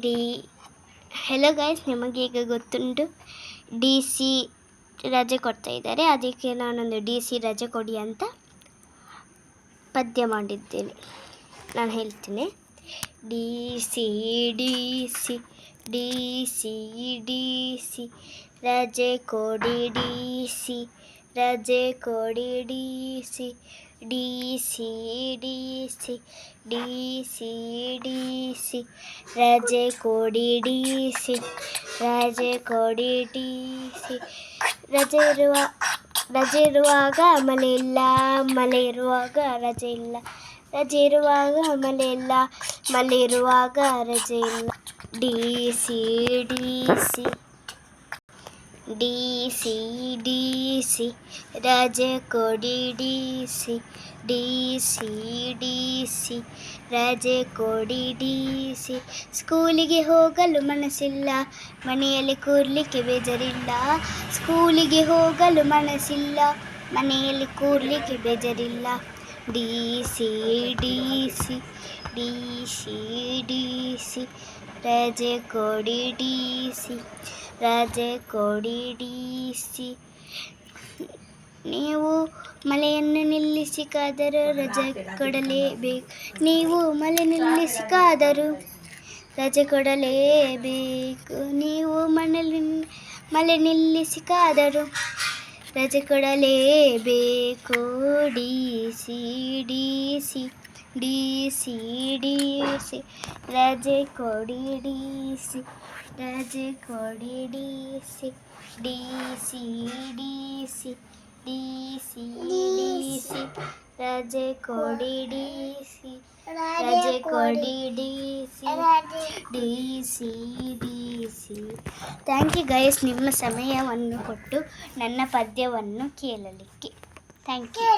D hello guys, ನಿಮಗೆ ಈಗ ಗೊತ್ತುಂಟು DC ರಜೆ ಕೊಡ್ತಾ ಇದ್ದಾರೆ. ಅದಕ್ಕೆ ನಾನೊಂದು DC ರಜೆ ಕೊಡಿ ಅಂತ ಪದ್ಯ ಮಾಡಿದ್ದೇನೆ. ನಾನು ಹೇಳ್ತೀನಿ. DC DC DC DC ರಜೆ ಕೊಡಿ DC ರಜೆ ಕೊಡಿ DC DC DC DC DC ರಜೆ ಕೊಡಿ DC ರಜೆ ಕೊಡಿ DC ರಜೆ ಇರುವಾಗ ಮಳೆ ಇಲ್ಲ, ಮಳೆ ಇರುವಾಗ ರಜೆ ಇಲ್ಲ, ರಜೆ ಇರುವಾಗ ಮಳೆ ಇಲ್ಲ, ಮಳೆ ಇರುವಾಗ ರಜೆ ಇಲ್ಲ. DC DC DC DC ರಜೆ ಕೊಡಿ DC DC DC ರಜೆ ಕೊಡಿ DC ಸ್ಕೂಲಿಗೆ ಹೋಗಲು ಮನಸ್ಸಿಲ್ಲ, ಮನೆಯಲ್ಲಿ ಕೂರ್ಲಿಕ್ಕೆ ಬೇಜಾರಿಲ್ಲ. ಸ್ಕೂಲಿಗೆ ಹೋಗಲು ಮನಸ್ಸಿಲ್ಲ, ಮನೆಯಲ್ಲಿ ಕೂರ್ಲಿಕ್ಕೆ ಬೇಜಾರಿಲ್ಲ. DC DC DC DC ರಜೆ ಕೊಡಿ DC ರಜೆ ಕೊಡಿ DC ನೀವು ಮಳೆಯನ್ನು ನಿಲ್ಲಿಸಿಕಾದರೂ ರಜೆ ಕೊಡಲೇಬೇಕು. ನೀವು ಮಳೆ ನಿಲ್ಲಿಸಿಕಾದರೂ ರಜೆ ಕೊಡಲೇಬೇಕು. ನೀವು ಮಳೆ ನಿಲ್ಲಿಸಿಕಾದರೂ ರಜೆ ಕೊಡಲೇಬೇಕು. DC DC DC DC ರಜೆ ಕೊಡಿ DC ರಜೆ ಕೊಡಿ DC DC DC DC DC ರಜೆ ಕೊಡಿ DC ರಜೆ ಕೊಡಿ DC DC DC. Thank you guys, ನಿಮ್ಮ ಸಮಯವನ್ನು ಕೊಟ್ಟು ನನ್ನ ಪದ್ಯವನ್ನು ಕೇಳಲಿಕ್ಕೆ. Thank you.